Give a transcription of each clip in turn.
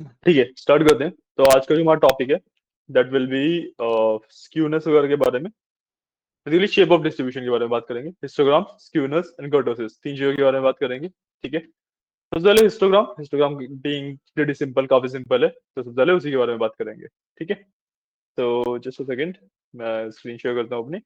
ठीक है, स्टार्ट करते हैं। तो आज का जो हमारा टॉपिक है दैट विल बी स्क्यूनेस वगैरह के बारे में, बेसिकली शेप ऑफ डिस्ट्रीब्यूशन के बारे में बात करेंगे। हिस्टोग्राम, स्क्यूनेस एंड कर्टोसिस, तीन चीजों के बारे में बात करेंगे। ठीक है, सबसे पहले histogram. Histogram being pretty simple, काफी सिंपल है, तो सबसे पहले उसी के बारे में बात करेंगे। ठीक है, तो जस्ट अ सेकंड, मैं स्क्रीन शेयर करता हूँ अपनी।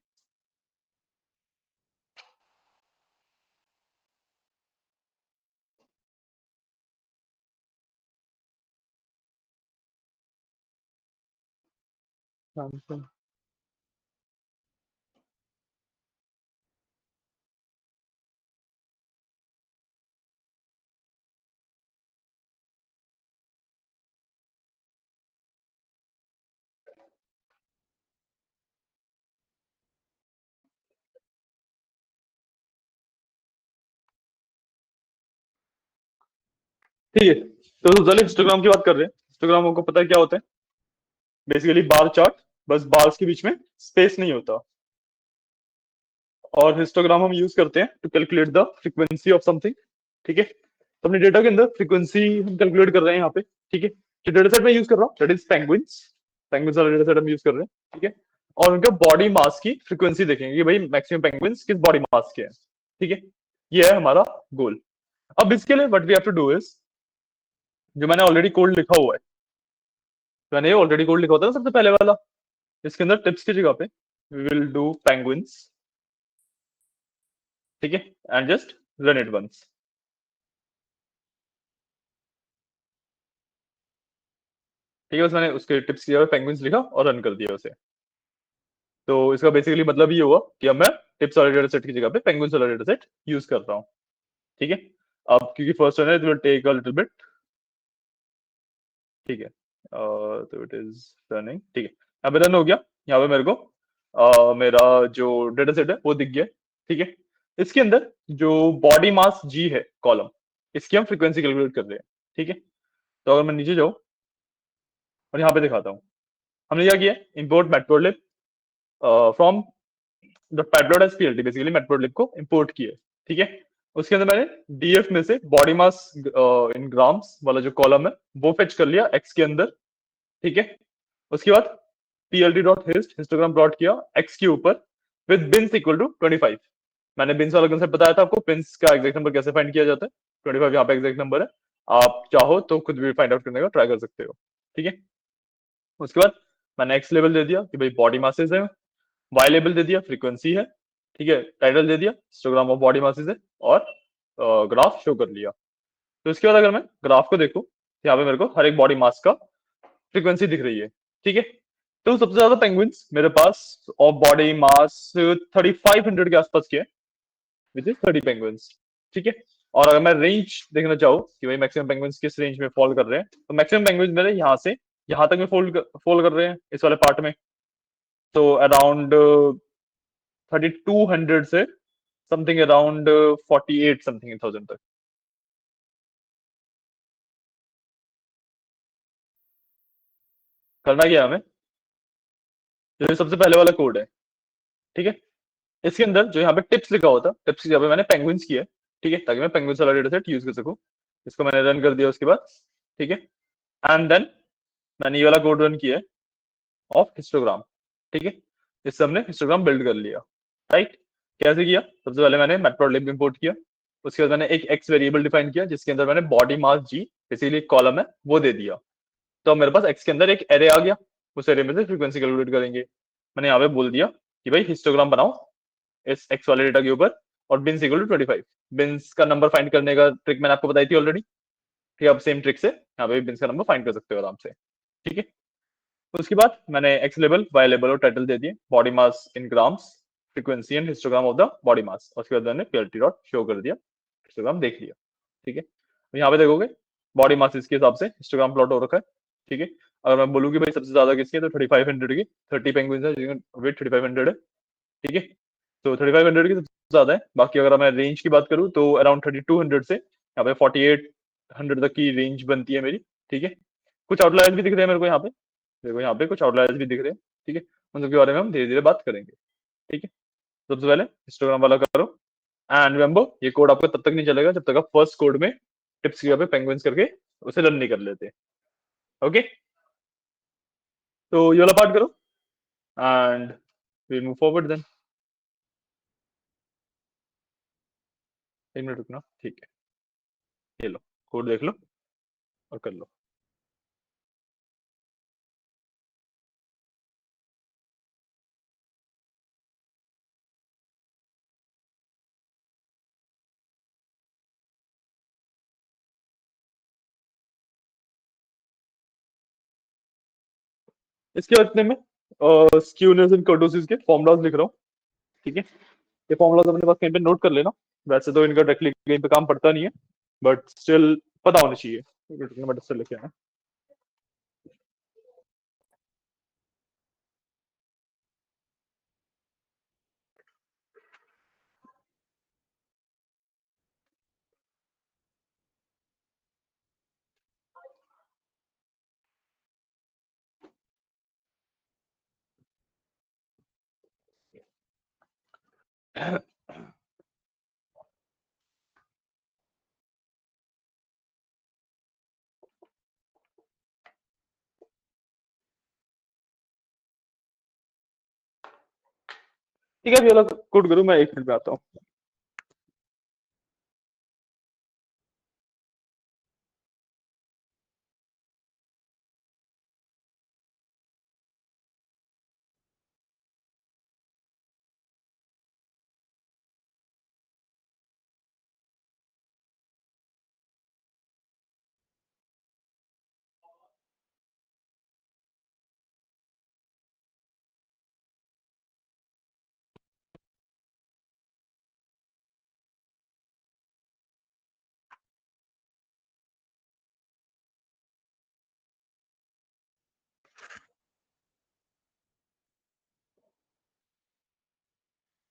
ठीक है, तो सबसे पहले हिस्टोग्राम की बात कर रहे हैं। हिस्टोग्राम आपको पता है क्या होता है? बेसिकली बार चार्ट, बस बार्स के बीच में स्पेस नहीं होता। और हिस्टोग्राम हम यूज करते हैं to calculate the frequency of something. ठीक है, तो अपने डेटा के अंदर फ्रीक्वेंसी हम कैलकुलेट कर रहे हैं यहाँ पे। ठीक है, जो डेटा सेट मैं यूज कर रहा हूँ दैट इज पेंगुइन्स। पेंगुइन्स वाला डेटा सेट हम यूज कर रहे हैं। ठीक है, और उनका बॉडी मास की फ्रीक्वेंसी देखेंगे कि भाई मैक्सिमम पेंगुइन्स किस बॉडी मास के हैं। ठीक है, ये है हमारा गोल। अब इसके लिए what we have to do is, जो मैंने ऑलरेडी कोड लिखा हुआ है, मैंने ऑलरेडी कोड लिखा होता है ना सबसे पहले वाला, इसके अंदर टिप्स की जगह पे वी विल डू पेंगुइन्स। ठीक है, and just run it once. ठीक है, बस मैंने उसके टिप्स की जगह पेंगुइन्स लिखा और रन कर दिया उसे। तो इसका बेसिकली मतलब ये हुआ कि अब मैं टिप्स वाले डेटा सेट की जगह पे पेंगुइन्स वाला डेटा सेट यूज कर रहा हूँ। ठीक है, अब क्योंकि फर्स्ट रन है, it will take a little bit. ठीक है, तो इट इज रनिंग। ठीक है, यहाँ पे रन हो गया। यहाँ पे मेरे को मेरा जो डेटा सेट है वो दिख गया। ठीक है, इसके अंदर जो बॉडी मास जी है कॉलम, इसकी हम फ्रीक्वेंसी कैलकुलेट कर रहे हैं। ठीक है, तो अगर मैं नीचे जाऊँ और यहाँ पे दिखाता हूँ, हमने क्या किया, import matplotlib from the payload basically matplotlib को इंपोर्ट किया। ठीक है, उसके अंदर मैंने डीएफ में से बॉडी मास इन ग्राम्स वाला जो कॉलम है वो फेच कर लिया एक्स के अंदर। ठीक है, उसके बाद PLD dot hist histogram plot किया एक्स के ऊपर विद बिन्स इक्वल टू 25। मैंने बिन्स वाला कंसेप्ट बताया था आपको, बिन्स का एग्जैक्ट नंबर कैसे फाइंड किया जाता है। 25 यहाँ पे एग्जैक्ट नंबर है, आप चाहो तो खुद भी फाइंड आउट करने का ट्राई कर सकते हो। ठीक है, उसके बाद मैंने एक्स लेवल दे दिया कि भाई बॉडी मासेस है, वाई लेबल दे दिया फ्रीक्वेंसी है। ठीक है, टाइटल दे दिया हिस्टोग्राम ऑफ बॉडी मासेस है, और ग्राफ शो कर लिया। तो इसके बाद अगर मैं ग्राफ को देखूं, तो यहाँ पे मेरे को हर एक बॉडी मास का फ्रीक्वेंसी दिख रही है। ठीक है, तो सबसे ज्यादा पेंगुइन्स मेरे पास ऑफ बॉडी मास 3500 के आसपास के, विच इज 30 पेंगुइन्स। ठीक है, और अगर मैं रेंज देखना चाहूँ कि भाई मैक्सिमम पेंगुइन्स किस रेंज में फॉल कर रहे हैं, तो मैक्सिमम पेंगुइन्स मेरे यहाँ से यहाँ तक में फॉल कर रहे हैं इस वाले पार्ट में। तो अराउंड 3200 से समथिंग अराउंड 48 समथिंग थाउजेंड तक। करना क्या है हमें, जो ये सबसे पहले वाला कोड है। ठीक है, इसके अंदर जो यहाँ पे टिप्स लिखा होता, टिप्स की जगह पे मैंने पेंगुइन्स किया है। ठीक है, ताकि मैं पेंगुइन्स वाला डेटा सेट यूज कर सकूं। इसको मैंने रन कर दिया उसके बाद। ठीक है, एंड देन मैंने ये वाला कोड रन किया है ऑफ हिस्टोग्राम। ठीक है, इससे हमने हिस्टोग्राम बिल्ड कर लिया। राइट, कैसे किया, सबसे पहले मैंने मैटप्लोट्लिब इंपोर्ट किया। उसके बाद मैंने एक एक्स वेरिएबल डिफाइन किया जिसके अंदर मैंने बॉडी मास जी, इसीलिए कॉलम है, वो दे दिया। तो अब मेरे पास एक्स के अंदर एक एरे आ गया, उस एरे में से फ्रीक्वेंसी कैलकुलेट करेंगे। मैंने यहाँ पे बोल दिया कि भाई हिस्टोग्राम बनाओ इस एक्स वाले डेटा के ऊपर, और बिन्स इक्वल टू 25। बिन्स का नंबर फाइंड करने का ट्रिक मैंने आपको बताई थी ऑलरेडी। ठीक है, अब सेम ट्रिक से यहाँ पे बिन्स का नंबर फाइंड कर सकते हो आराम से। ठीक है, उसके बाद मैंने एक्स लेबल, वाई लेबल और टाइटल दे दिए, body mass in grams, frequency and histogram of the body mass. उसके बाद मैंने पीएलटी डॉट शो कर दिया, हिस्टोग्राम देख लिया। ठीक है, तो यहाँ पे देखोगे बॉडी मास इसके हिसाब से हिस्टोग्राम प्लॉट हो रखा है। ठीक है, अगर मैं बोलूँ कि भाई सबसे ज्यादा किसकी है, तो 3500 की, 30 पेंगुइन्स है जिनका वेट 3500 है। ठीक है, तो 3500 की सबसे ज्यादा है। बाकी अगर मैं रेंज की बात करूँ तो अराउंड 3200 से यहाँ पे 4800 तक की रेंज बनती है मेरी। ठीक है, कुछ आउटलायर्स भी दिख रहे हैं मेरे को यहाँ पे, देखो यहाँ पे कुछ आउटलायर्स भी दिख रहे हैं। ठीक है, उन सबके बारे में हम धीरे धीरे बात करेंगे। ठीक है, सबसे पहले हिस्टोग्राम वाला करो, एंड रिमेंबर ये कोड आपका तब तक नहीं चलेगा जब तक आप फर्स्ट कोड में टिप्स की जगह पे पेंगुइन्स करके उसे रन नहीं कर लेते। ओके, तो ये वाला पार्ट करो and we move forward then. 1 minute रुकना, ठीक है, ये लो कोड देख लो और कर लो। इसके बाद इतने में स्क्यूनेस एंड कर्टोसिस के फॉर्मूलाज लिख रहा हूँ, ठीक है। ये फॉर्मूलाज अपने पास कहीं पे नोट कर लेना। वैसे तो इनका डायरेक्टली कहीं पे काम पड़ता नहीं है, बट स्टिल पता होना चाहिए। बट स्टिल लिखे हैं। ठीक है, ये वाला कोड करूँ, मैं 1 मिनट में आता हूँ।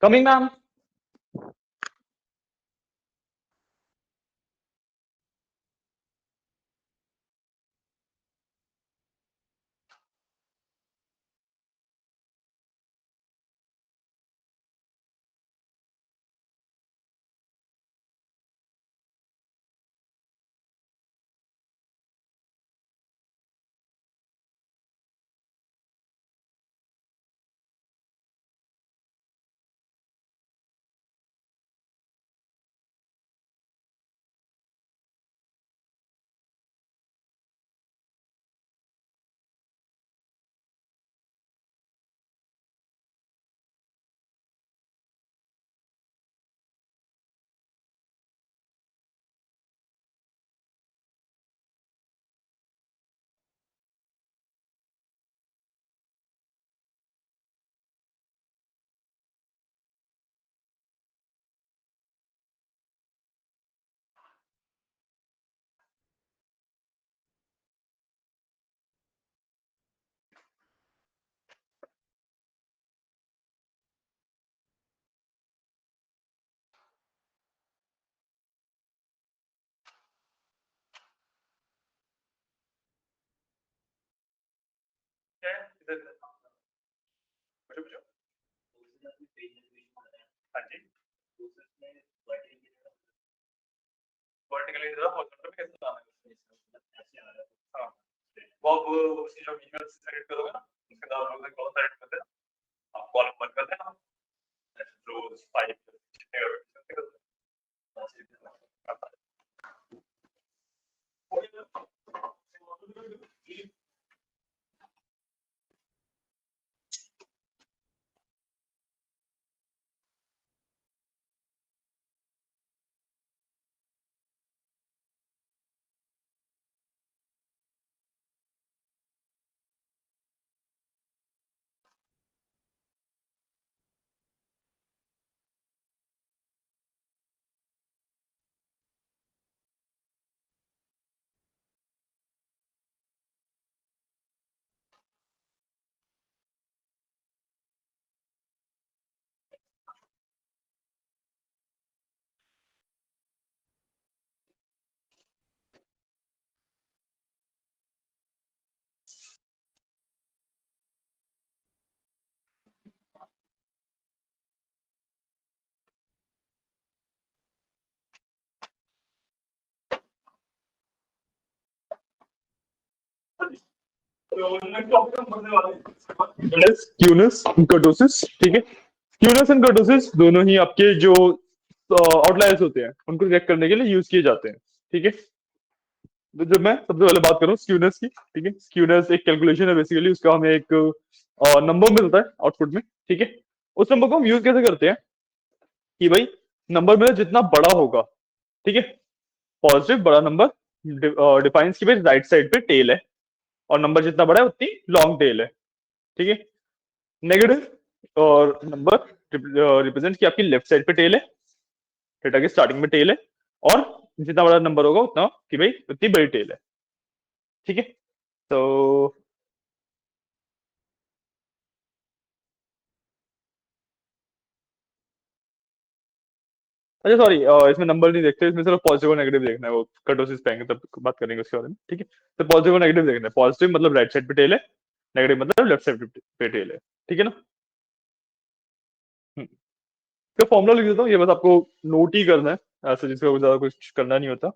Coming ma'am. हाँ जी, वर्टिकली हॉरिजॉन्टल में कैसे आना है? हाँ, वो अब उसी जो ईमेल से सेलेक्ट करोगे ना, उसके बाद आप लोग कॉलम सेलेक्ट कर देना, आप कॉलम बंद कर देना, जो फाइल स्क्यूनेस कर्टोसिस, ठीक है। स्क्यूनेस एंड कर्टोसिस दोनों ही आपके जो आउटलायर्स होते हैं उनको चेक करने के लिए यूज किए जाते हैं, ठीक है। तो जब मैं सबसे पहले बात करूं स्क्यूनेस की, ठीक है, स्क्यूनेस एक कैलकुलेशन है बेसिकली, उसका हमें एक नंबर मिलता है आउटपुट में, ठीक है। उस नंबर को हम यूज कैसे करते हैं कि भाई नंबर मेरा जितना बड़ा होगा, ठीक है, पॉजिटिव बड़ा नंबर डिफाइंस की भाई राइट साइड पे टेल है, और नंबर जितना बड़ा है उतनी लॉन्ग टेल है, ठीक है। नेगेटिव और नंबर रिप्रेजेंट की आपकी लेफ्ट साइड पे टेल है, डेटा की स्टार्टिंग में टेल है, और जितना बड़ा नंबर होगा उतना कि भाई उतनी बड़ी टेल है, ठीक है। तो अच्छा सॉरी, इसमें नंबर नहीं देखते, इसमें सिर्फ पॉजिटिव और नेगेटिव देखना है, वो कर्टोसिस पाएंगे तब बात करेंगे उसके बारे में, ठीक है। तो पॉजिटिव और नेगेटिव देखना है, पॉजिटिव मतलब राइट साइड पे टेल है, नेगेटिव मतलब लेफ्ट साइड पे टेल है, ठीक है ना। तो फॉर्मूला लिख देता हूँ, ये बस आपको नोट ही करना है, ऐसे जिसका ज्यादा कुछ करना नहीं होता।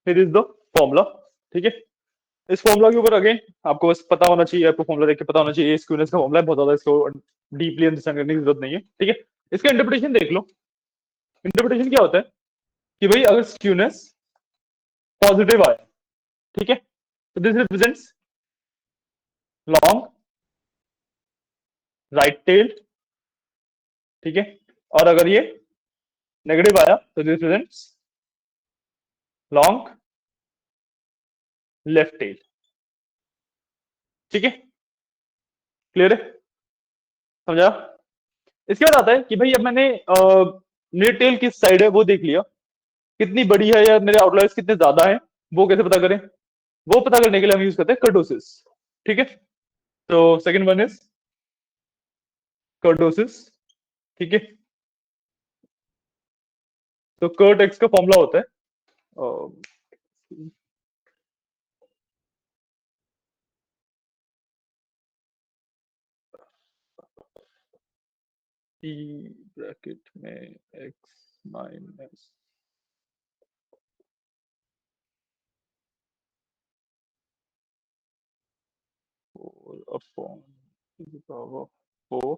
फिर इज द फॉर्मूला, ठीक है। इस फॉर्मूला के ऊपर अगेन आपको बस पता होना चाहिए, आपको फॉर्मूला देख के पता होना चाहिए स्क्यूनेस का फॉर्मूला है, बहुत ज्यादा इसको डीपली अंडरस्टैंड करने की जरूरत नहीं है, ठीक है। इसका इंटरप्रिटेशन देख लो। इंटरप्रिटेशन क्या होता है कि भाई अगर स्क्यूनेस पॉजिटिव आए, ठीक है, तो this represents long right tail, ठीक है। और अगर ये नेगेटिव आया तो this represents long left tail, ठीक है। क्लियर है, समझा। इसके बाद आता है कि भाई अब मैंने मेरी टेल किस साइड है वो देख लिया, कितनी बड़ी है या मेरे आउटलायर्स कितने ज्यादा हैं, वो कैसे पता करें, वो पता करने के लिए हम यूज करते हैं कर्टोसिस, ठीक है। तो सेकंड वन इज कर्टोसिस, ठीक है। तो कर्ट एक्स का फॉर्मूला होता है टी ब्रैकेट में x minus four upon power four,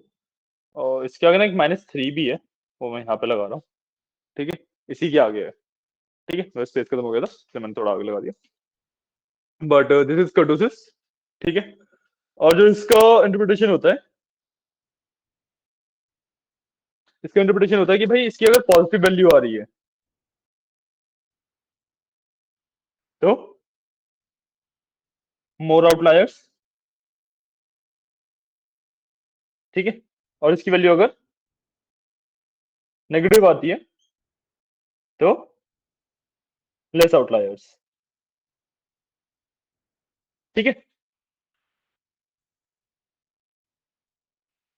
और इसके आगे ना एक -3 भी है, वो मैं यहाँ पे लगा रहा हूँ, ठीक है। इसी के आगे है, ठीक है, बस स्पेस खत्म हो गया था इसलिए मैंने थोड़ा आगे लगा दिया, बट दिस इज कर्टोसिस, ठीक है। और जो इसका इंटरप्रिटेशन होता है, इसका इंटरप्रिटेशन होता है कि भाई इसकी अगर पॉजिटिव वैल्यू आ रही है तो मोर आउटलायर्स, ठीक है। और इसकी वैल्यू अगर नेगेटिव आती है तो लेस आउटलायर्स, ठीक है।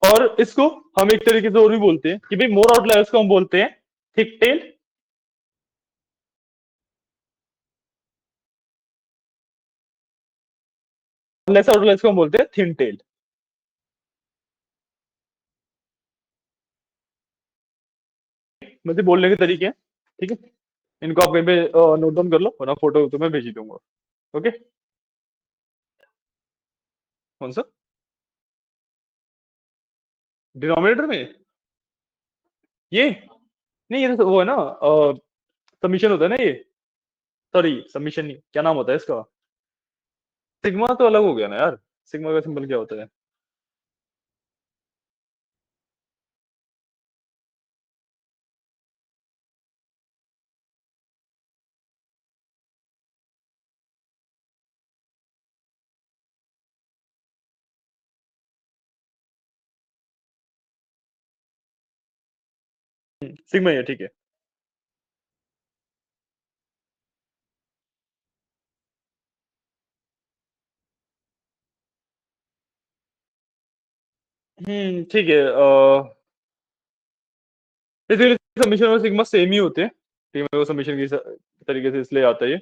और इसको हम एक तरीके से और भी बोलते हैं कि भाई मोर आउटलायर्स को हम बोलते हैं थिक टेल, लेस आउटलायर्स को हम बोलते हैं थिन टेल। मतलब बोलने के तरीके हैं, ठीक है। इनको आप कहीं पे नोट डाउन कर लो, वरना फोटो तुम्हें भेज ही दूंगा। ओके, कौन सा डिनोमिनेटर में, ये नहीं, ये तो वो है ना, सबमिशन होता है ना ये, सॉरी सबमिशन नहीं, क्या नाम होता है इसका, सिग्मा तो अलग हो गया ना यार, सिग्मा का सिंबल क्या होता है। सिग्मा ही है, ठीक है। ठीक है। बेसिकली सबमिशन और सिग्मा सेम ही होते हैं, ठीक है, मेरे को सबमिशन की तरीके से इसलिए आता है ये।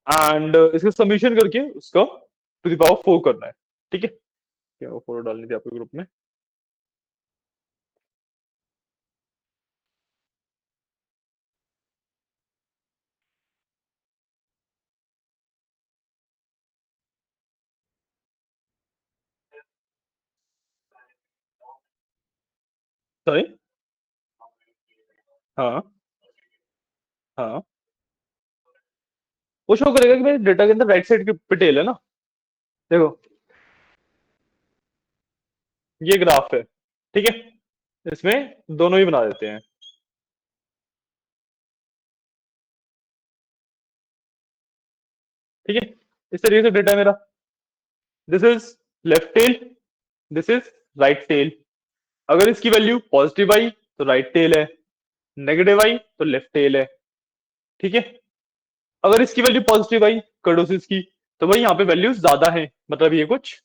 एंड इसका सबमिशन करके उसका टू द पावर 4 करना है, ठीक है। क्या वो फोटो डालनी थी आपके ग्रुप में? सॉरी। हाँ, हाँ। वो शो करेगा कि मेरे डेटा के अंदर राइट साइड के पे टेल है ना। देखो, ये ग्राफ है, ठीक है। इसमें दोनों ही बना देते हैं, ठीक है। इस तरीके से डेटा है मेरा। This is left tail, this is right tail. अगर इसकी वैल्यू पॉजिटिव आई तो राइट टेल है, नेगेटिव आई तो लेफ्ट टेल है, ठीक है। अगर इसकी वैल्यू पॉजिटिव आई कर्डोसिस की, तो भाई यहाँ पे वैल्यूज ज्यादा है, मतलब ये कुछ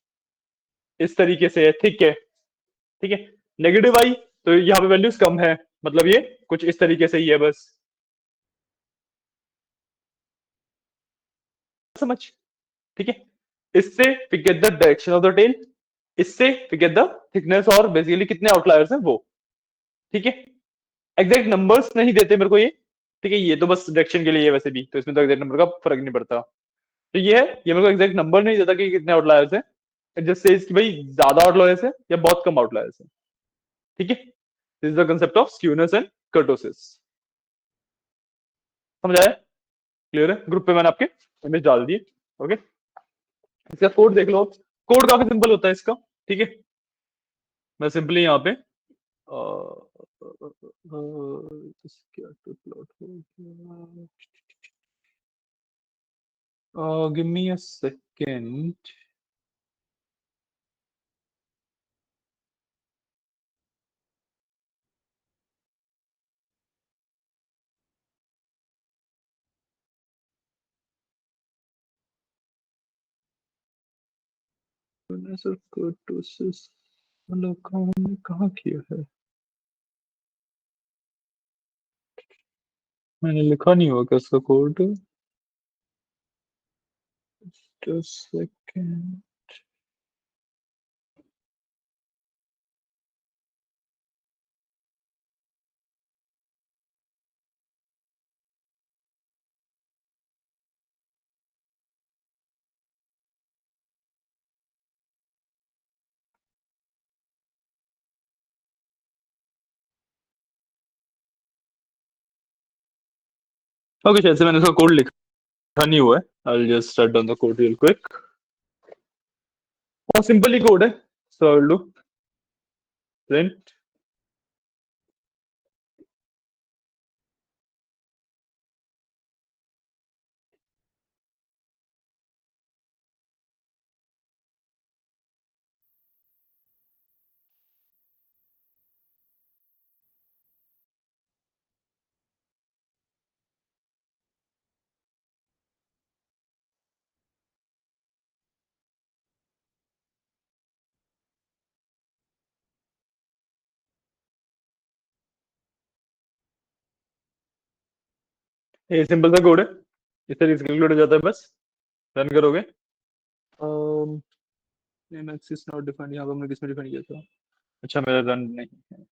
इस तरीके से है, ठीक है, ठीक है। नेगेटिव आई तो यहाँ पे वैल्यूज कम है, मतलब ये कुछ इस तरीके से ही है बस। समझ, ठीक है। इससे we get the direction of the tail, इससे वी गेट द थिकनेस और बेसिकली कितने आउटलायर्स हैं वो, ठीक है। एग्जैक्ट नंबर्स नहीं देते मेरे को ये, ठीक है, ये तो बस डायरेक्शन के लिए है, वैसे भी तो इसमें तो एग्जैक्ट नंबर का फर्क नहीं पड़ता। तो ये है, ये मेरे को एग्जैक्ट नंबर नहीं देता कि कितने आउटलायर्स हैं। इट जस्ट सेज कि भाई ज्यादा आउटलायर्स है या बहुत कम आउटलायर्स है, ठीक है। This is the concept of skewness and kurtosis. समझ आया? क्लियर है? ग्रुप पे मैंने आपके इमेज डाल दी, ओके। इसका कोड देख लो। कोड काफी सिंपल होता है इसका, ठीक है। मैं सिंपली यहाँ पे क्या प्लॉट हो गया, give me a second. Kurtosis मतलब हमने कहाँ किया है? मैंने लिखा नहीं हुआ क्या इसका कोड? सेकेंड। ओके, शायद से मैंने इसका कोड लिखा नहीं हुआ है। I just write down the code real quick. और सिंपल ही कोड है, सो डू प्रिंट। ये सिंपल सा कोड है, इस तरीके से कैलकुलेट हो जाता है बस। रन करोगे। एक्सिस नॉट डिफाइंड, यहाँ पे हमने किसमें डिफाइन किया था? अच्छा, मेरा रन नहीं है।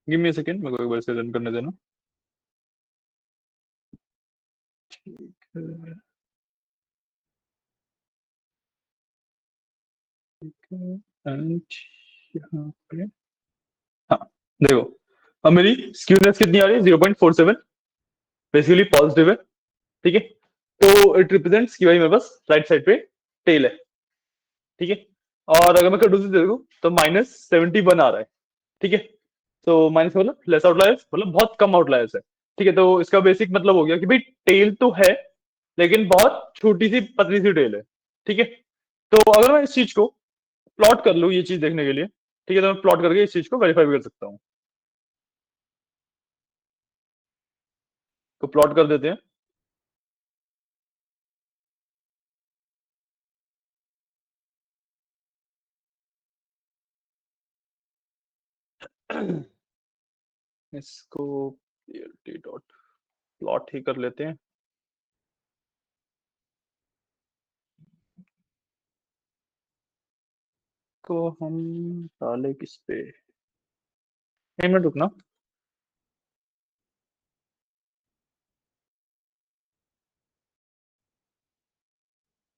गिव मी अ सेकंड, मेरे को एक बार से रन करने देना, ठीक है, ठीक है। एंड यहाँ पे, हाँ, देखो, अब मेरी स्क्यूनेस कितनी आ रही है? 0.47, बेसिकली पॉजिटिव है, ठीक है। तो इट रिप्रेजेंट्स कि भाई मेरे पास राइट साइड पे टेल है, ठीक है। और अगर मैं कंडूसिव देखूं तो -71 आ रहा है, ठीक है। तो माइनस मतलब लेस आउटलायर्स, मतलब बहुत कम आउटलायर्स है, ठीक है। तो इसका बेसिक मतलब हो गया कि भाई टेल तो है, लेकिन बहुत छोटी सी पतली सी टेल है, ठीक है। तो अगर मैं इस चीज को प्लॉट कर लूं ये चीज देखने के लिए, ठीक है, तो मैं प्लॉट करके इस चीज को वेरीफाई भी कर सकता हूँ। तो प्लॉट कर देते हैं। इसको plt डॉट प्लॉट ही कर लेते हैं। तो हम डाले किस पे, 1 मिनट रुकना।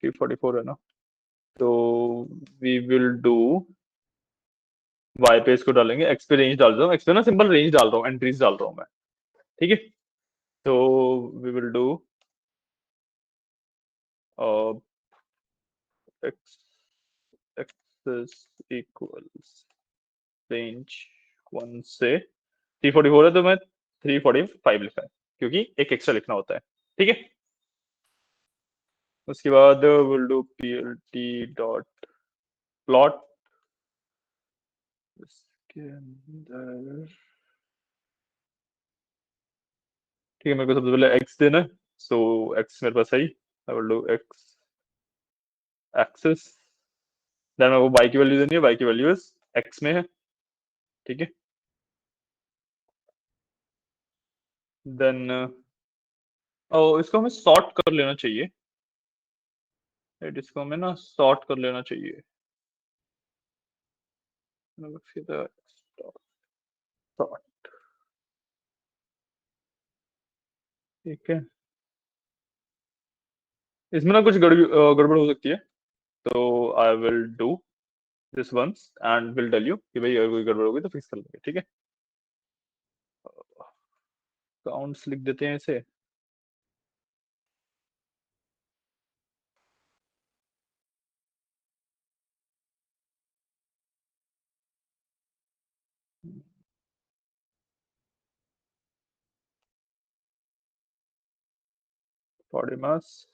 344 है ना, तो वी विल डू वाई पे इसको डालेंगे, एक्स पे रेंज डाल रहा हूँ, एक्स पे ना सिंपल रेंज डाल रहा हूँ, एंट्रीज डाल रहा हूँ मैं, ठीक है। तो we will do x axis equals range 1 से 344 है, तो मैं 345 लिखा है क्योंकि एक एक्स्ट्रा लिखना होता है, ठीक है। उसके बाद will do plt dot plot, इसके अंदर ठीक है, मेरे को सबसे पहले एक्स देना है, सो एक्स मेरे पास है ही, I will do x axes, then मेरे को वाई की वैल्यू देनी है, वाई की वैल्यू इज एक्स में है, ठीक है। देन इसको हमें सॉर्ट कर लेना चाहिए, इसको हमें ना सॉर्ट कर लेना चाहिए, सॉर्ट, ठीक है। इसमें ना कुछ गड़बड़ हो सकती है, तो I will do this once and will tell you कि भाई अगर कोई गड़बड़ होगी तो फिक्स कर लेंगे, ठीक है। काउंट्स लिख देते हैं इसे, बॉडी मास,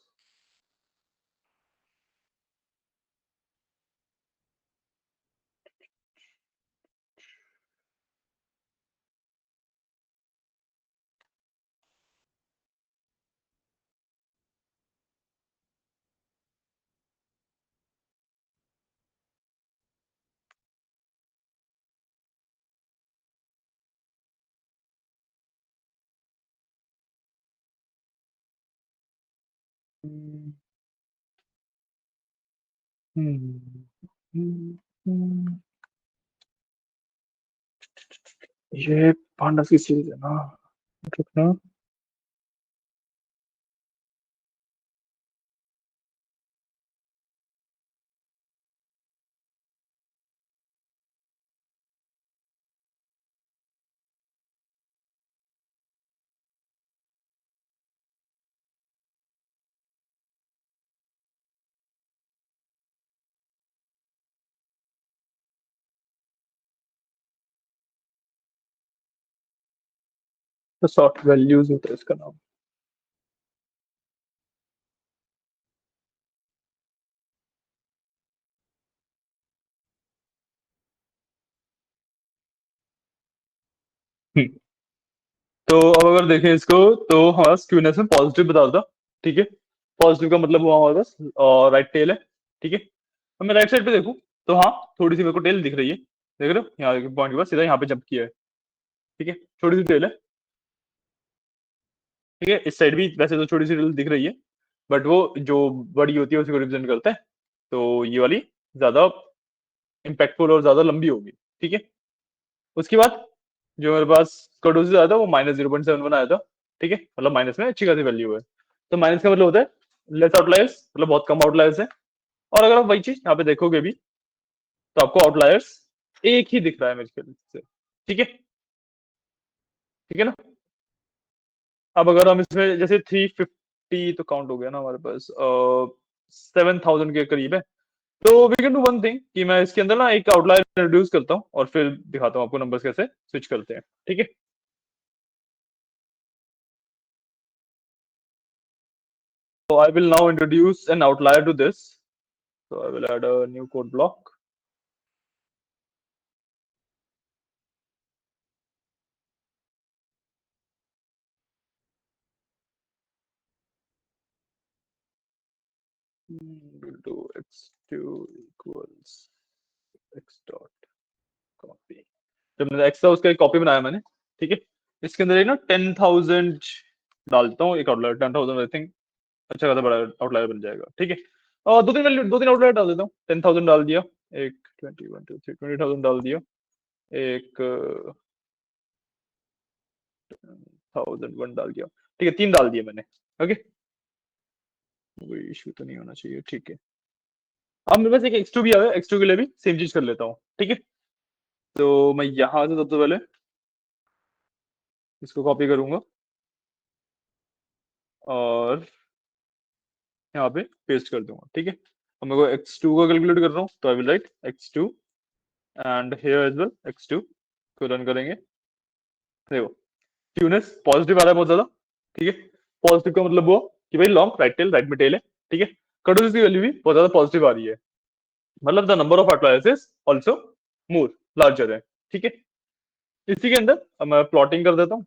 ये पांडा की सीरीज है ना, रुकना। तो सॉर्ट वैल्यूज होता है इसका नाम। तो अब अगर देखें इसको, तो हमारा स्क्यूनेस में पॉजिटिव बता था, ठीक है। पॉजिटिव का मतलब हुआ हमारे पास राइट टेल है, ठीक है। अब मैं राइट साइड पे देखूं, तो हाँ थोड़ी सी मेरे को टेल दिख रही है, देख रहे हो यहाँ पॉइंट के बाद सीधा यहाँ पे जंप किया है, ठीक है, छोटी सी टेल है, ठीक है। इस साइड भी वैसे तो छोटी सी टेल दिख रही है, बट वो जो बड़ी होती है उसी को रिप्रेजेंट करता है, तो ये वाली ज्यादा इम्पैक्टफुल और ज्यादा लंबी होगी, ठीक है। उसके बाद जो मेरे पास कर्डोसिस आया था वो -0.71 आया था, ठीक है, मतलब माइनस में अच्छी खासी वैल्यू है। तो माइनस का मतलब होता है लेस आउटलायर्स, मतलब बहुत कम आउटलायर्स है। और अगर आप वही चीज यहाँ पे देखोगे भी, तो आपको आउटलायर्स एक ही दिख रहा है मेरे ख्याल से, ठीक है, ठीक है ना। अब अगर हम इसमें जैसे 350 तो काउंट हो गया ना हमारे पास, 7000 के करीब है, तो we can do one thing कि मैं इसके अंदर ना एक आउटलायर इंट्रोड्यूस करता हूँ और फिर दिखाता हूँ आपको नंबर्स कैसे स्विच करते हैं, ठीक है। So I will now introduce an outlier to this. So I will add a new code block. We'll do x2 equals x dot copy. जब मैंने x था उसका एक कॉपी बनाया मैंने, ठीक है। इसके अंदर एक ना 10,000 डालता हूँ, एक आउटलायर 10,000 आई थिंक अच्छा खासा बड़ा आउटलायर बन जाएगा। ठीक है, और दो तीन आउटलायर डाल देता हूँ। 10,000 डाल दिया, एक 20,000 डाल दिया, एक 1,001 डाल दिया। ठीक है, तीन डाल दिए मैंने। ओके, कोई इशू तो नहीं होना चाहिए। ठीक है, अब मेरे पास एक x2 भी आया, x2 के लिए भी सेम चीज कर लेता हूँ। ठीक है, तो मैं यहाँ से सबसे पहले इसको कॉपी करूंगा और यहाँ पे पेस्ट कर दूंगा। ठीक है, अब मेरे को x2 को कैलकुलेट कर रहा हूँ, तो I will write x2 and here as well x2 को रन करेंगे। देखो ट्यूनेस पॉजिटिव आ रहा है बहुत ज्यादा। ठीक है, पॉजिटिव का मतलब वो कि भाई लॉन्ग राइट में टेल है। ठीक है, कर्टोसिस की वैल्यू भी बहुत ज्यादा पॉजिटिव आ रही है, मतलब the number of outliers is also more larger है। ठीक है, इसी के अंदर अब मैं प्लॉटिंग कर देता हूँ।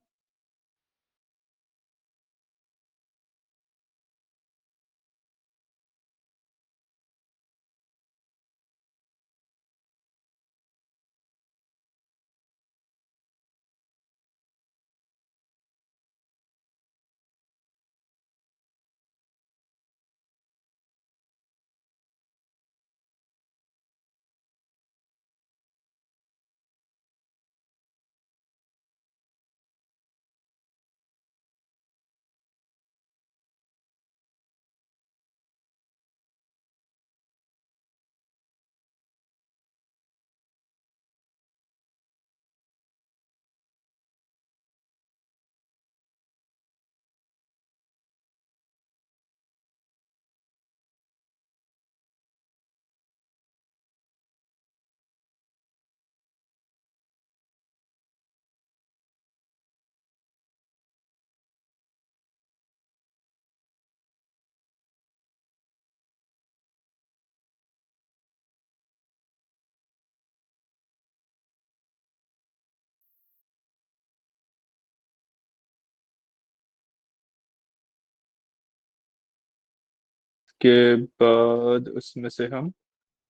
के बाद उसमें से हम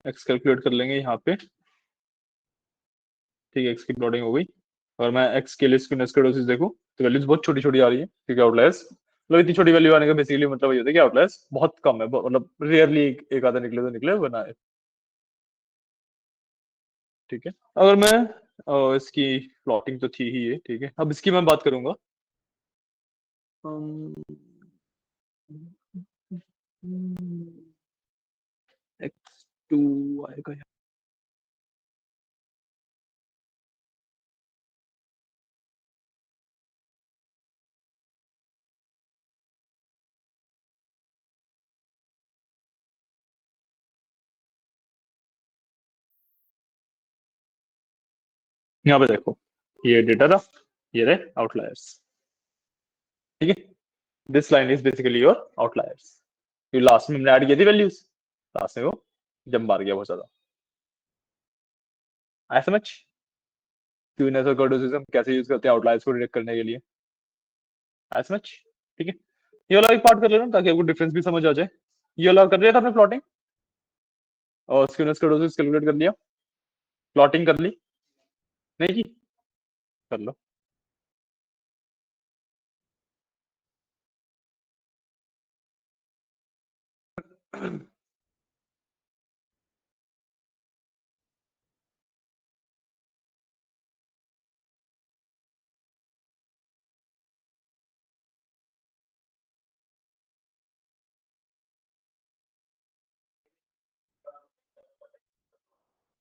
एक्स कैलकुलेट कर लेंगे यहाँ पे। ठीक है, एक्स की प्लॉटिंग हो गई और मैं एक्स के लिए स्क्विनेस कर्डोसिस देखूं तो वैल्यूज बहुत छोटी छोटी आ रही है, क्योंकि आउटलायर्स मतलब इतनी छोटी वैल्यू आने का बेसिकली मतलब ये होता है कि आउटलायर्स बहुत कम है, मतलब रेयरली एक आधा निकले तो निकले वरना है। ठीक है, अगर मैं इसकी प्लॉटिंग तो थी ही ये। ठीक है, अब इसकी मैं बात करूंगा। x2 आएगा यहाँ पे देखो, ये डेटा था, ये रहे आउटलायर्स। ठीक है, this line is basically your outliers. ये लास्ट में हमने ऐड किया थी वैल्यूज, लास्ट में वो जब मार गया बहुत ज्यादा। आई समझ क्यूनेस और कर्टोसिज्म कैसे यूज करते हैं आउटलायर्स को डिटेक्ट करने के लिए। आई समझ। ठीक है, ये वाला एक पार्ट कर लेना ताकि आपको डिफरेंस भी समझ आ जाए। ये वाला कर लिया था आपने प्लॉटिंग और क्यूनेस कर्टोसिस कैलकुलेट कर लिया, प्लॉटिंग कर ली नहीं की? कर लो।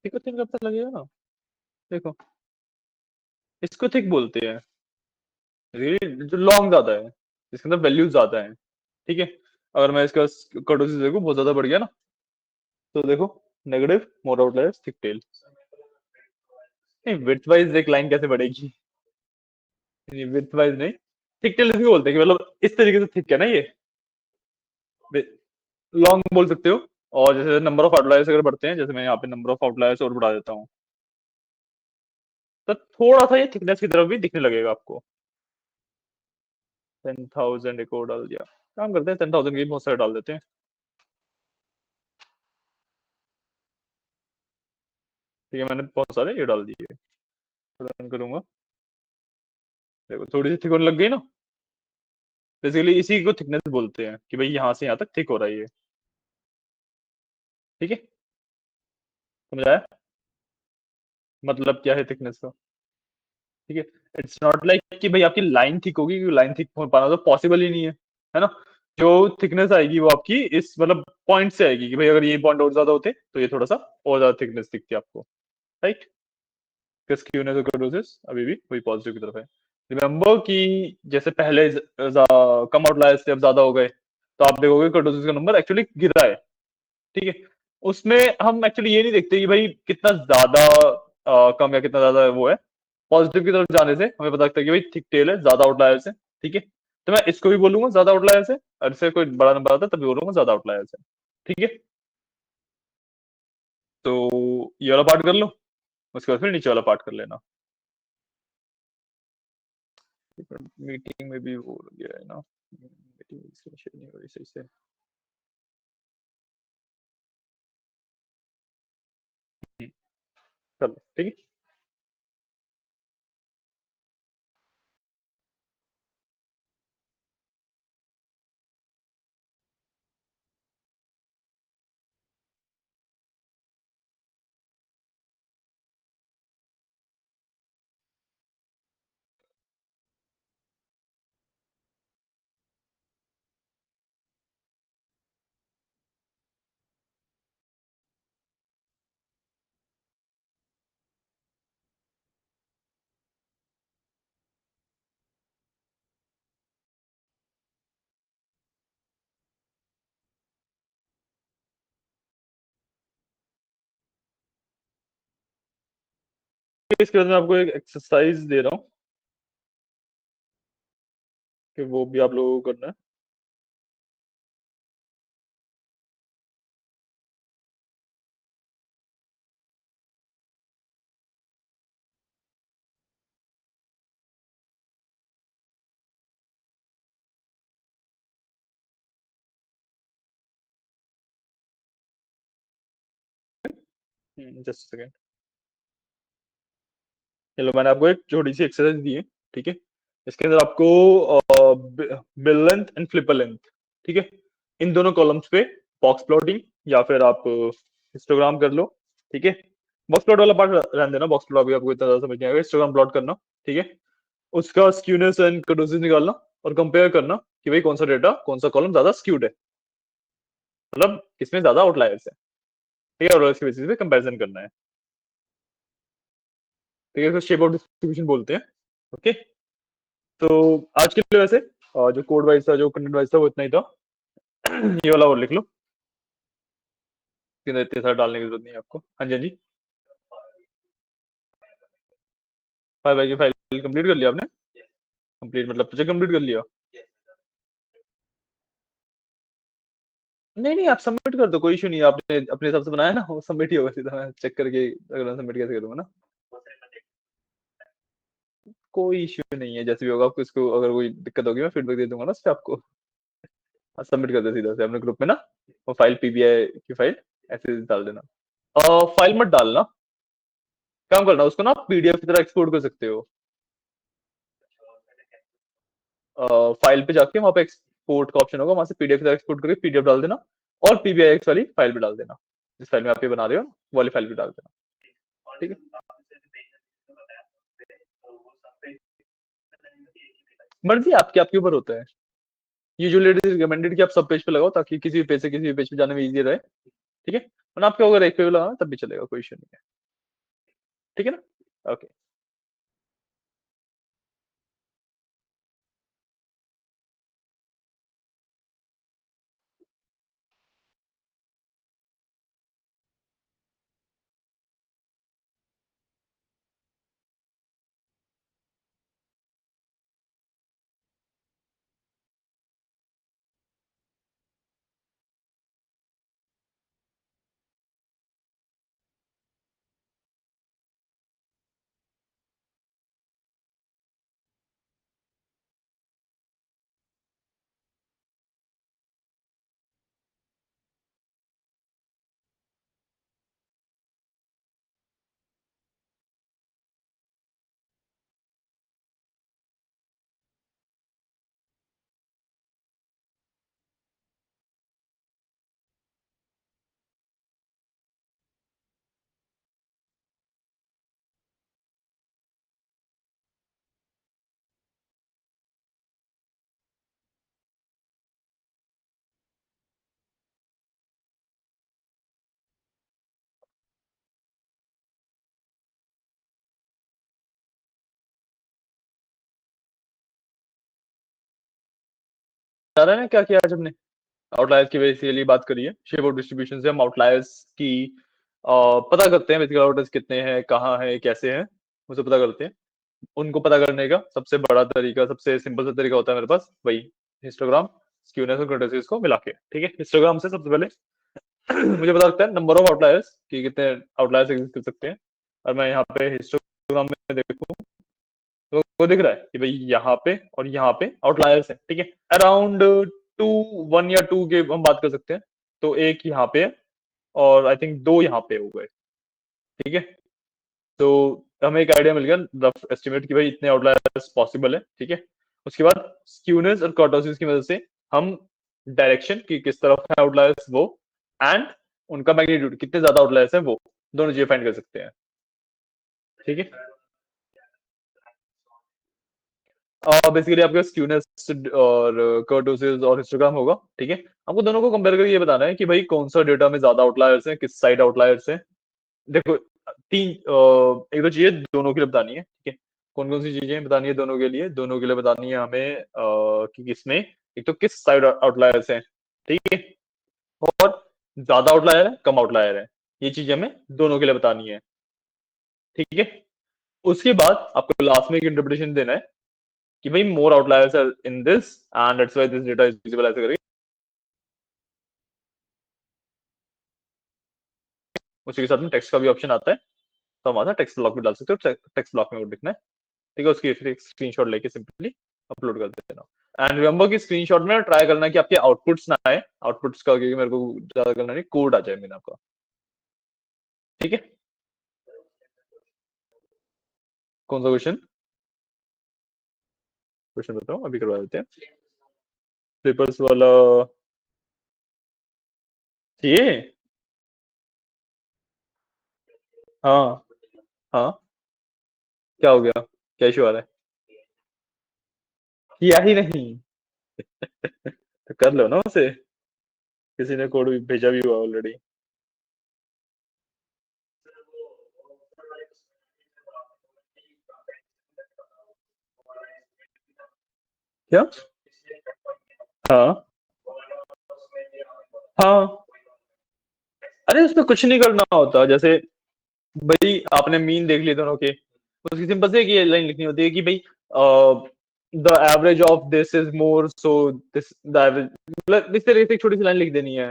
थिक थिक कब तक लगेगा ना? देखो, इसको थिक बोलते हैं, really, जो लॉन्ग ज्यादा है, इसके अंदर वैल्यूज ज्यादा है। ठीक है, अगर मैं इसका कर्टोसिस देखूं बहुत ज्यादा बढ़ गया ना, तो देखो नेगेटिव मोर आउटलायर्स थिक टेल। नहीं, विड्थ वाइज एक लाइन कैसे बढ़ेगी? नहीं, विड्थ वाइज नहीं, थिक टेल इसको बोलते हैं कि मतलब इस तरीके से थिक है ना ये, लॉन्ग बोल सकते हो। और जैसे नंबर ऑफ आउटलायर्स अगर बढ़ते हैं, जैसे मैं यहाँ पे नंबर ऑफ आउटलायर्स और बढ़ा देता हूँ, तो थोड़ा सा ये थिकनेस की तरफ भी दिखने लगेगा आपको। 10,000 एक और डाल दिया, काम करते हैं 10,000 के भी बहुत सारे डाल देते हैं। ठीक है, मैंने बहुत सारे ये डाल दिए, रन करूंगा। देखो थोड़ी सी थिक होने लग गई ना। बेसिकली इसी को थिकनेस बोलते हैं कि भाई यहाँ से यहाँ तक थिक हो रहा है ये। ठीक है, समझ आया? मतलब क्या है थिकनेस का? ठीक है, इट्स नॉट लाइक कि भाई आपकी लाइन थिक होगी, क्योंकि लाइन थिक हो पाना तो पॉसिबल ही नहीं है ना? जो थिकनेस आएगी वो आपकी इस मतलब पॉइंट से आएगी कि भाई अगर ये पॉइंट और ज्यादा होते तो ये थोड़ा सा और ज्यादा थिकनेस दिखती आपको, राइट? स्क्यूनेस और कर्टोसिस अभी भी वही पॉजिटिव की तरफ है। रिमेंबर कि जैसे पहले कम आउटलायर्स थे, अब ज्यादा हो गए, तो आप देखोगे कर्टोसिस का नंबर एक्चुअली गिरा है। ठीक है, उसमें हम एक्चुअली ये नहीं देखते कि भाई कितना ज्यादा कम या कितना ज्यादा वो है। पॉजिटिव की तरफ जाने से हमें पता लगता है कि भाई थिक टेल है, ज्यादा आउटलायर्स है। ठीक है, तो मैं इसको भी बोलूंगा ज्यादा आउटलायर्स है, और इससे कोई बड़ा नंबर आता है तभी बोलूंगा ज्यादा आउटलायर्स है। ठीक है, तो ये वाला पार्ट कर लो, उसके बाद फिर नीचे वाला पार्ट कर लेना। मीटिंग में भी वो हो गया है ना, मीटिंग नहीं हो रही सही से। चलो ठीक है। इसके बाद मैं आपको एक एक्सरसाइज दे रहा हूँ कि वो भी आप लोगों को करना है। Just second. चलो मैंने आपको एक छोटी सी एक्सरसाइज दी है। ठीक है, इसके अंदर आपको bill length and flipper length, ठीक है, इन दोनों कॉलम्स पे बॉक्स प्लॉटिंग या फिर आप हिस्टोग्राम कर लो। ठीक है, बॉक्स प्लॉट वाला पार्ट रहने देना, बॉक्स प्लॉट भी आपको इतना ज्यादा समझ नहीं आएगा, हिस्टोग्राम प्लॉट करना। ठीक है, उसका स्क्यूनेस एंड कर्टोसिस निकालना और कंपेयर करना कि भाई कौन सा डेटा कौन सा कॉलम ज्यादा स्क्यूड है, मतलब किसमें ज्यादा आउटलायर्स है। ठीक है, और उसके बेसिस पे कंपैरिजन करना है। ठीक है, इसको शेप ऑफ डिस्ट्रीब्यूशन बोलते हैं। ओके, तो आज के लिए वैसे जो कोड वाइज था, जो कंटेंट वाइज था, वो इतना ही था। ये वाला और लिख लो, इतने सारा डालने की जरूरत नहीं है आपको। हाँ जी, हाँ जी। फाइव बाई की फाइल कंप्लीट कर लिया आपने? कंप्लीट मतलब प्रोजेक्ट कंप्लीट कर लिया? नहीं नहीं, आप सबमिट कर दो, कोई इशू नहीं है, आपने अपने हिसाब से बनाया ना, वो सबमिट ही होगा सीधा। मैं चेक करके अगर सबमिट कैसे करूंगा ना। कोई इशू नहीं है, जैसे भी होगा आपको, इसको अगर कोई दिक्कत होगी मैं फीडबैक दे दूंगा ना उस पे आपको। सबमिट कर दो सीधा से अपने ग्रुप में ना, वो फाइल पीबीआई की फाइल ऐसे डाल देना। फाइल मत डालना, काम करना उसको ना आप पीडीएफ की तरह एक्सपोर्ट कर सकते हो। फाइल पे जाके वहां पे एक्सपोर्ट का ऑप्शन होगा, वहां से पीडीएफ की तरह एक्सपोर्ट करके पीडीएफ डाल देना, और पीबीआईएक्स वाली फाइल पे डाल देना, जिस फाइल में आप ये बना रहे हो वो वाली फाइल पे डाल देना। ठीक है, मर्जी आपकी, आपके ऊपर होता है। यूजुअली इट इज रिकमेंडेड कि आप सब पेज पे लगाओ, ताकि किसी भी पेज से किसी भी पेज पे जाने में इजी रहे। ठीक है, वरना आपके अगर एक पे लगाना तब भी चलेगा, कोई इशू नहीं है। ठीक है ना? ओके। आ रहा है ना क्या किया आज हमने? आउटलायर्स की बेसिकली बात करी है, शेप ऑफ डिस्ट्रीब्यूशन से हम आउटलायर्स की पता करते हैं बेसिकली आउटलायर्स कितने हैं, कहाँ हैं, कैसे हैं, उसे पता करते हैं। उनको पता करने का सबसे बड़ा तरीका, सबसे सिंपल सा तरीका होता है मेरे पास, वही हिस्टोग्राम, स्क्यूनेस और कर्टेसिस को मिला के। ठीक है, हिस्टोग्राम से सबसे पहले मुझे पता लगता है नंबर ऑफ आउटलायर्स कि कितने आउटलायर्स एग्जिस्ट कर सकते हैं। और मैं यहाँ पे हिस्टोग्राम में देखूँ तो वो दिख रहा है कि भाई यहाँ पे और यहाँ पे आउटलायर्स है। ठीक है, अराउंड 1 या 2 के हम बात कर सकते हैं। तो एक यहाँ पे है और आई थिंक 2 यहाँ पे हो गए। ठीक है, तो हमें एक आइडिया मिल गया, रफ एस्टिमेट, कि भाई इतने आउटलायर्स पॉसिबल है। ठीक है, उसके बाद स्क्यूनेस और कर्टोसिस की मदद से हम डायरेक्शन की किस तरफ है आउटलायर्स वो, एंड उनका मैग्नीट्यूड कितने ज्यादा आउटलायर्स है वो, दोनों चीजें फाइंड कर सकते हैं। ठीक है, बेसिकली आपके स्क्यूनेस और कर्टोसिस और हिस्टोग्राम होगा। ठीक है, आपको दोनों को कंपेयर करके ये बताना है कि भाई कौन सा डेटा में ज्यादा आउटलायर्स है, किस साइड आउटलायर्स है। देखो, एक दो चीजें दोनों के लिए बतानी है। ठीक है, कौन कौन सी चीजें बतानी है दोनों के लिए? दोनों के लिए बतानी है हमें कि किसमें, एक तो किस साइड आउटलायर्स है। ठीक है, और ज्यादा आउटलायर है, कम आउटलायर है, ये चीजें हमें दोनों के लिए बतानी है। ठीक है, उसके बाद आपको लास्ट में एक इंटरप्रिटेशन देना है कि भाई more outliers are in this and that's why this data is visible, ऐसे करके उसी के साथ में टेक्स्ट का भी ऑप्शन आता है। तो हम आता टेक्स्ट ब्लॉक में डाल सकते हो, टेक्स्ट ब्लॉक में वो लिखना है। ठीक है, उसकी फिर एक स्क्रीनशॉट लेके सिंपली अपलोड कर देना। एंड रिमेंबर कि स्क्रीनशॉट में ट्राई करना कि आपके आउटपुट्स ना आए, आउटपुट्स का, क्योंकि मेरे को ज्यादा करना नहीं, कोड आ जाए मेरा आपका। ठीक है, कौन सा क्वेश्चन? क्वेश्चन बताओ, अभी करवा देते हैं। पेपर्स वाला चाहिए? हाँ। हाँ, क्या हो गया? क्या इशू आ रहा है? किया ही नहीं? तो कर लो ना उसे, किसी ने कोड भी भेजा भी हुआ ऑलरेडी। क्या? हाँ। हाँ, अरे उसमें कुछ नहीं करना होता। जैसे भाई आपने मीन देख लिए दोनों के, उसकी सिंपल से एक ये लाइन लिखनी होती है कि भाई the average of this is more, so this the average, मतलब इस तरह से एक छोटी सी लाइन लिख देनी है।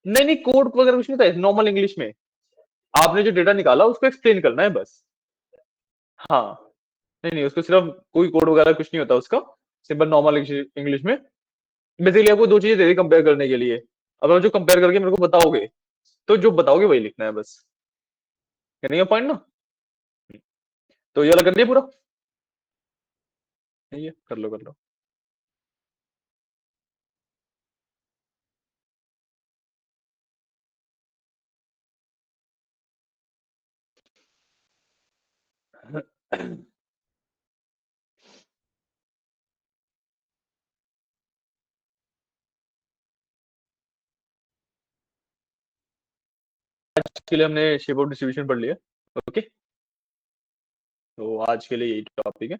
नहीं नहीं, कोड वगैरह कुछ नहीं था, नॉर्मल इंग्लिश में आपने जो डेटा निकाला उसको एक्सप्लेन करना है बस। हाँ, नहीं नहीं, उसको सिर्फ कोई कोड वगैरह कुछ नहीं होता उसका, सिंपल नॉर्मल इंग्लिश में। बेसिकली आपको दो चीजें दे दी कंपेयर करने के लिए, अब आप जो कंपेयर करके मेरे को बताओगे, तो जो बताओगे वही लिखना है बस। कहने का पॉइंट ना? तो ये वाला कर दिया पूरा? नहीं है, कर लो कर लो। आज के लिए हमने शेप ऑफ डिस्ट्रीब्यूशन पढ़ लिया। ओके, तो आज के लिए यही टॉपिक है।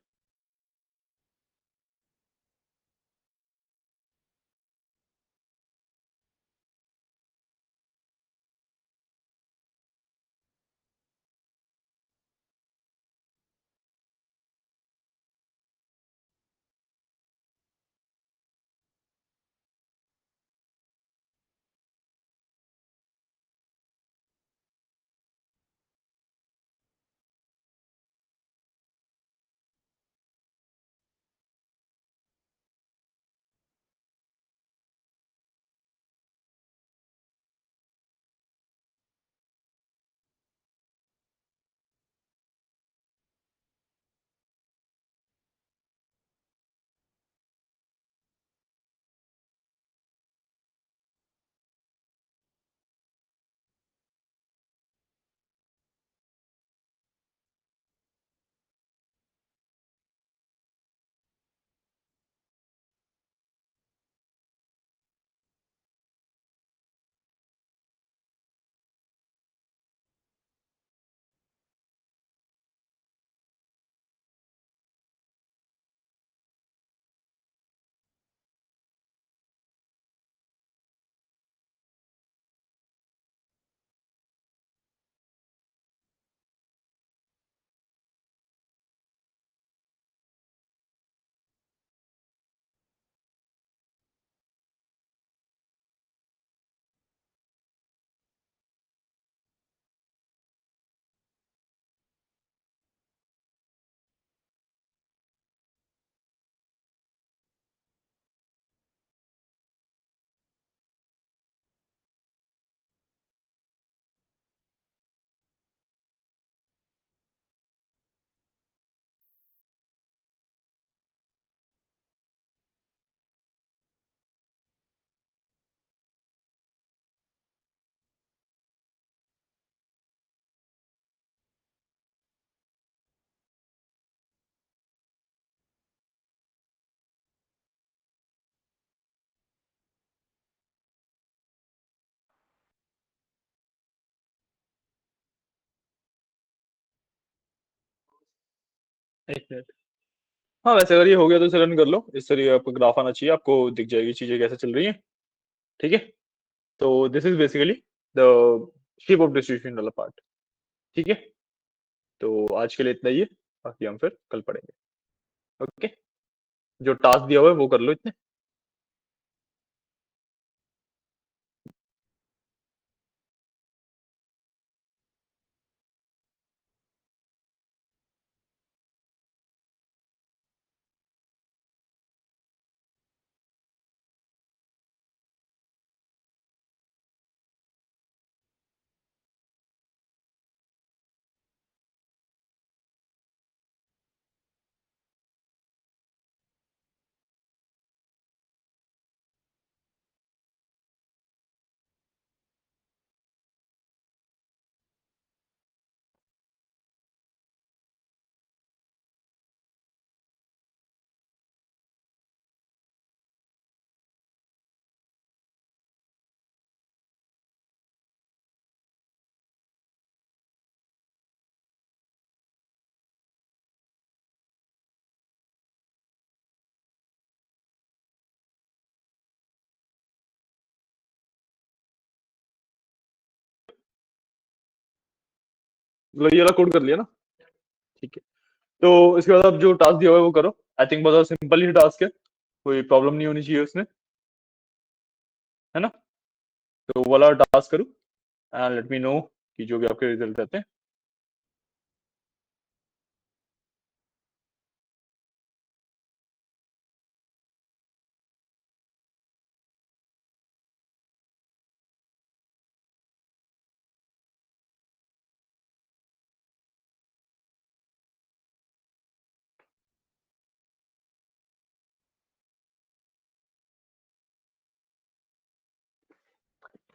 एक मिनट। हाँ वैसे अगर ये हो गया तो इसे रन कर लो, इस तरह आपको ग्राफ आना चाहिए, आपको दिख जाएगी चीजें कैसे चल रही हैं। ठीक है। तो this is basically the shape of distribution वाला पार्ट। ठीक है। तो आज के लिए इतना ही है, बाकी हम फिर कल पढ़ेंगे। ओके। जो टास्क दिया हुआ है वो कर लो इतने। मतलब ये वाला कोड कर लिया ना। ठीक है। तो इसके बाद आप जो टास्क दिया हुआ है वो करो। आई थिंक बहुत सिंपल ही टास्क है, कोई प्रॉब्लम नहीं होनी चाहिए उसमें, है ना। तो वो वाला टास्क करो एंड लेट मी नो कि जो भी आपके रिजल्ट आते हैं।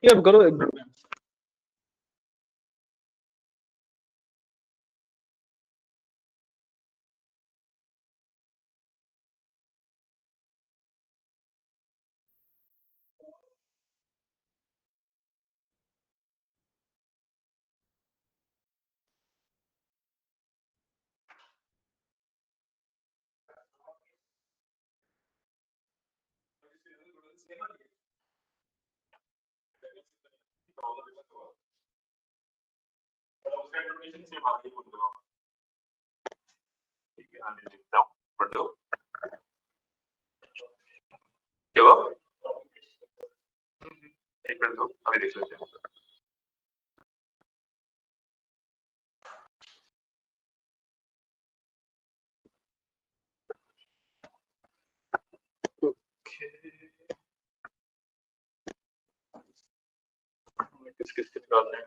ये अब करो एक मिनट में। ठीक है, हाँ, मैं देखता हूँ। पढ़ लो। क्या हुआ? एक मिनट दो, अभी देख लेते हैं। किस किस के निकालने हैं?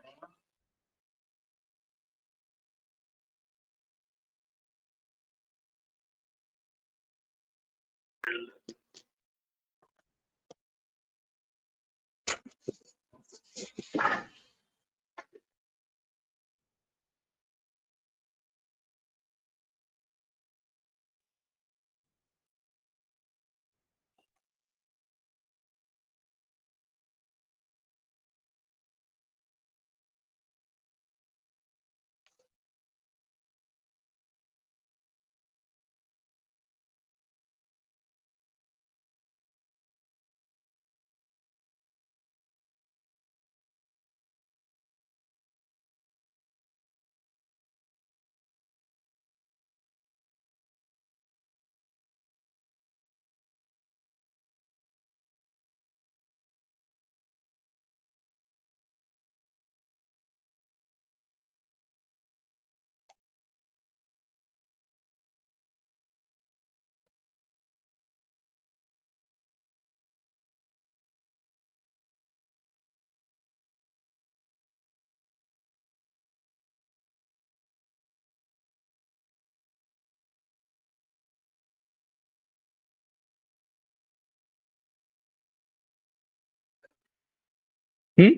हम्म।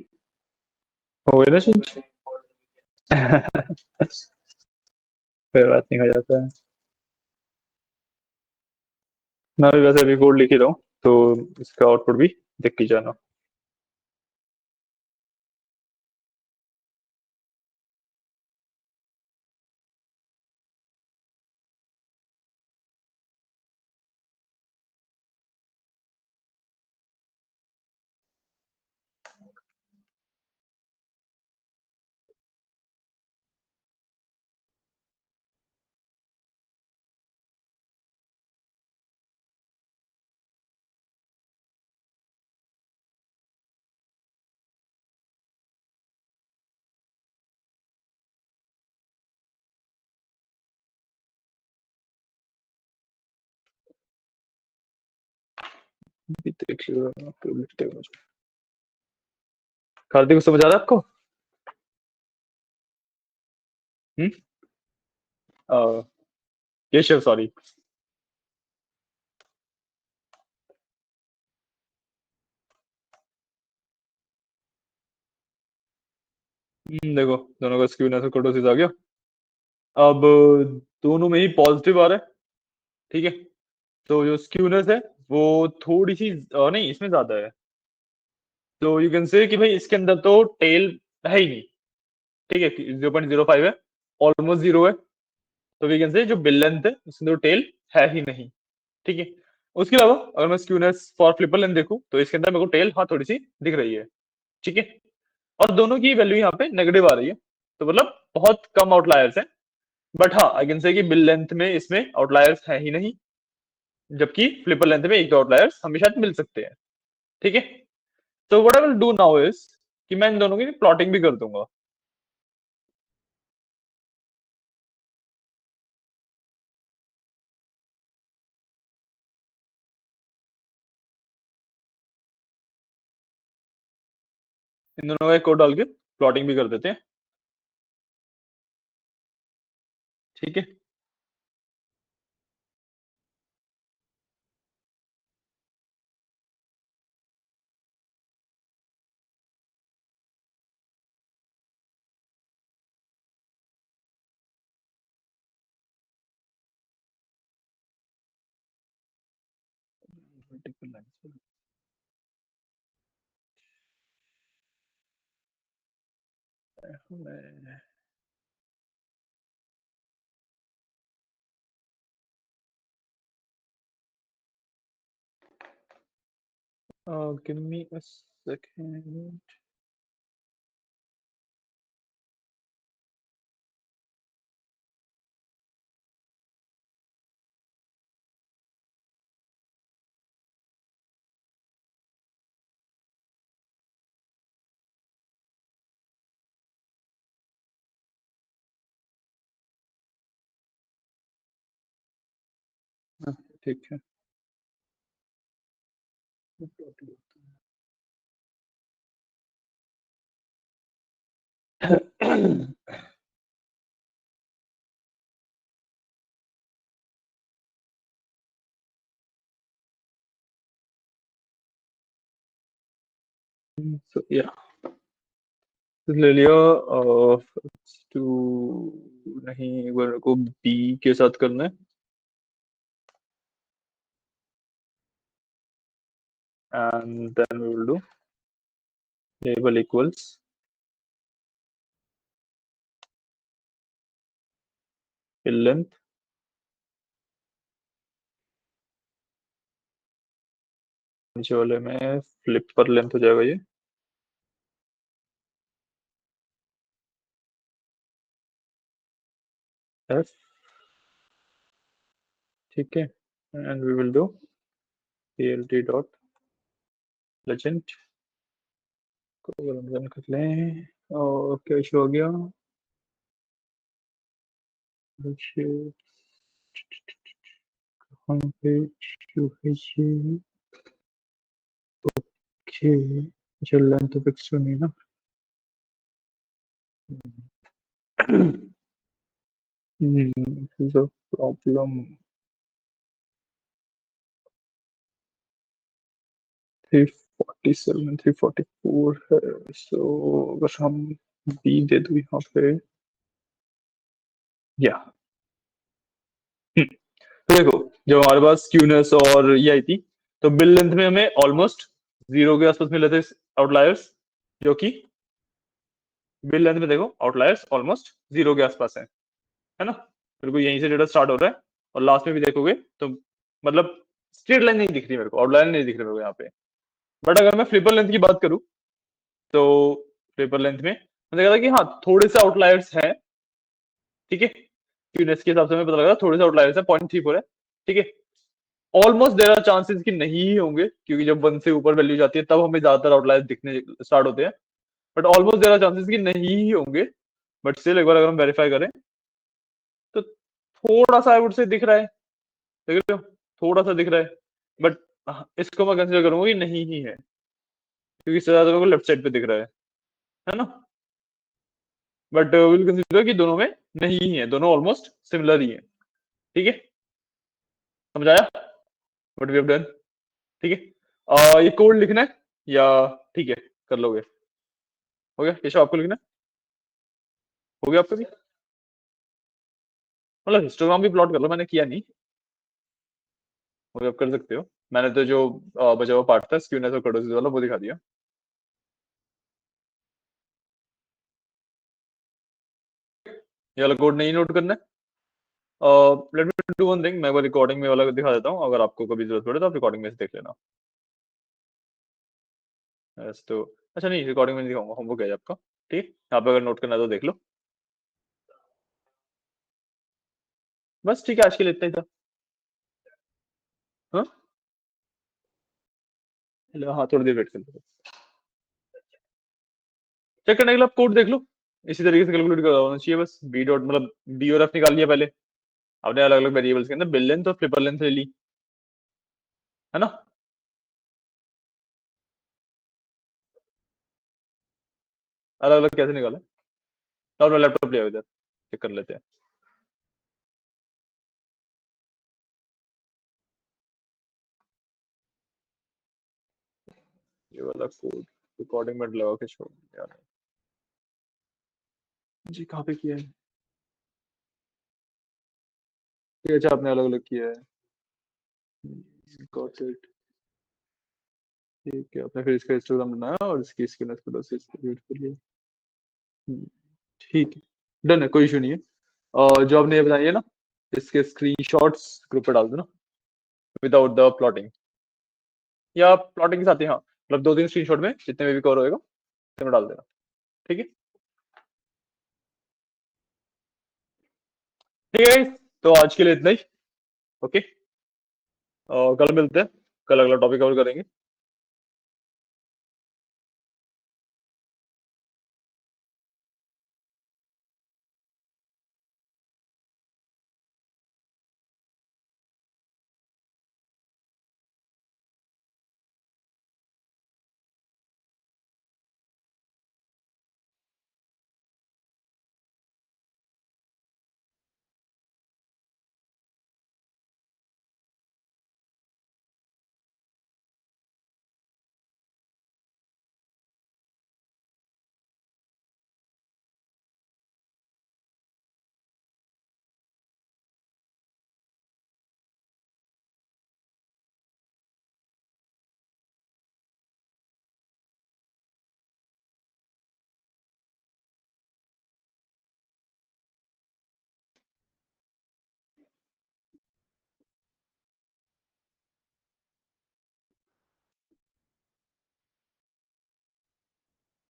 हो गया ना चेंज। कोई बात नहीं, हो जाता है। मैं भी वैसे अभी कोड लिख ही रहा हूँ, तो इसका आउटपुट भी देख के जाना। अभी देख लो, लिखते हैं मुझे। कार्तिक, समझ आ रहा है आपको? हम्म। केशव, सॉरी। देखो, दोनों का स्क्यूनेस और कर्टोसिस आ गया। अब दोनों में ही पॉजिटिव आ रहा है, ठीक है। तो जो स्क्यूनेस है वो थोड़ी सी नहीं, इसमें ज्यादा है। तो यू कैन से कि भाई इसके अंदर तो टेल है ही नहीं, ठीक है। 0.05 है, ऑलमोस्ट जीरो है। तो वी कैन से जो बिल लेंथ है उसमें तो टेल है ही नहीं, ठीक है। उसके अलावा अगर मैं स्क्यूनेस फॉर फ्लिपर लेंथ देखूं तो इसके अंदर मेरे को टेल हाँ थोड़ी सी दिख रही है, ठीक है। और दोनों की वैल्यू यहाँ पे नेगेटिव आ रही है, तो मतलब बहुत कम आउटलायर्स हैं। बट हाँ, आई कैन से कि बिल लेंथ में इसमें आउटलायर्स है ही नहीं, जबकि फ्लिपर लेंथ में एक दो आउटलायर्स हमेशा मिल सकते हैं, ठीक है। तो what I will do now is कि मैं इन दोनों की प्लॉटिंग भी कर दूंगा। इन दोनों का एक कोड डाल के प्लॉटिंग भी कर देते हैं, ठीक है। Give me a second. ठीक है। So yeah, ले लिया। टू नहीं, एक बार को बी के साथ करना है। And then we will do label equals fill length, नीचे वाले में फ्लिप पर लेंथ हो जाएगा ये। F, ठीक है। And we will do plt dot legend को रन कर लें। और क्या इशू हो गया? कहाँ पे इशू है ये? ओके, जो लेंथ फिक्स नहीं ना। This is a problem. 347 344 है। सो अगर हम बी दे दो यहाँ पे, या तो देखो, जब हमारे पास स्क्यूनेस और ये आई थी तो बिल लेंथ में हमें ऑलमोस्ट जीरो के आसपास मिले थे आउटलायर्स, जो कि बिल लेंथ में देखो आउटलायर्स ऑलमोस्ट जीरो के आसपास है ना। बिल्कुल यहीं से डेटा स्टार्ट हो रहा है और लास्ट में भी देखोगे तो मतलब स्ट्रेट लाइन नहीं दिख रही मेरे को, आउटलायर नहीं दिख रही मेरे को यहाँ पे। बट अगर मैं फ्लिपर लेंथ की बात करूं तो फ्लिपर लेंथ में मैंने देखा था कि हाँ थोड़े से आउटलायर्स हैं, ठीक है। क्यूनेस के हिसाब से हमें पता लगा थोड़े से आउटलायर्स है, 0.34 है, ठीक है। ऑलमोस्ट देयर आर चांसेस कि नहीं ही होंगे, क्योंकि जब वन से ऊपर वैल्यू जाती है तब हमें ज्यादातर आउटलायर्स दिखने स्टार्ट होते हैं। But almost there are chances कि नहीं ही होंगे। बट स्टिल एक बार अगर हम वेरीफाई करें तो थोड़ा सा आई वुड से दिख रहा है, देख रहे हो, थोड़ा सा दिख रहा है। बट इसको मैं कंसिडर करूंगा कि नहीं ही है, क्योंकि इससे ज्यादा मेरे को लेफ्ट साइड पे दिख रहा है ना। बट विल कंसिडर कि दोनों में नहीं ही है, दोनों ऑलमोस्ट सिमिलर ही है। ठीक है, समझ आया व्हाट वी हैव डन? ठीक है, ये कोड लिखना है या ठीक है कर लोगे? हो गया केशव, आपको लिखना है? हो गया आपका भी? मतलब हिस्टोग्राम भी प्लॉट कर लो, मैंने किया नहीं। वो भी आप कर सकते हो। मैंने तो जो बचा हुआ पार्ट था स्क्यूनेस और कर्टोसिस वाला वो दिखा दिया। ये वाला कोड नहीं नोट करना है। Let me do one thing, मैं वो रिकॉर्डिंग में वाला दिखा देता हूँ, अगर आपको कभी जरूरत पड़े तो आप रिकॉर्डिंग में से देख लेना। यस तो अच्छा, नहीं रिकॉर्डिंग में नहीं दिखाऊंगा, होमवर्क है आपका। ठीक, यहाँ पे अगर नोट करना है तो देख लो। बस ठीक है, आज के लिए इतना ही था। हाँ, हेलो, हाँ थोड़ी देर वेट कर लो। चेक करने के लिए आप कोड देख लो, इसी तरीके से कैलकुलेट कर होना चाहिए। बस बी डॉट मतलब बी और एफ निकाल लिया पहले, आपने अलग अलग वेरिएबल्स के अंदर बिल लेंथ और फ्लिपर लेंथ ले ली, है ना। अलग अलग कैसे निकाला? तो अपना लैपटॉप ले आओ इधर, चेक कर लेते हैं। ये वाला कोड रिकॉर्डिंग में लगा के छोड़ यार। जी कहाँ पे किया है? ये अच्छा आपने अलग अलग किया है। Got it. ठीक है, आपने फिर इसका हिस्टोग्राम बनाया और इसकी स्किन प्रोसेस क्रिएट कर लिया। हम्म, ठीक है, डन है, कोई इशू नहीं है। और जो आपने ये बताई है ना, इसके स्क्रीनशॉट्स ग्रुप पे डाल दो ना, विदाउट द प्लॉटिंग, या प्लॉटिंग के साथ ही, हाँ मतलब दो तीन स्क्रीनशॉट में जितने में भी कवर होएगा उतने में डाल देना। ठीक है, ठीक है guys, तो आज के लिए इतना ही। ओके, और कल मिलते हैं, कल अगला टॉपिक कवर करेंगे।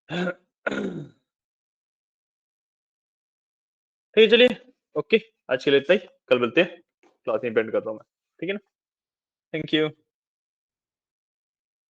ठीक है चलिए, ओके, आज के लिए इतना ही, कल मिलते हैं। क्लास में पेंट कर रहा हूँ मैं, ठीक है ना। Thank you.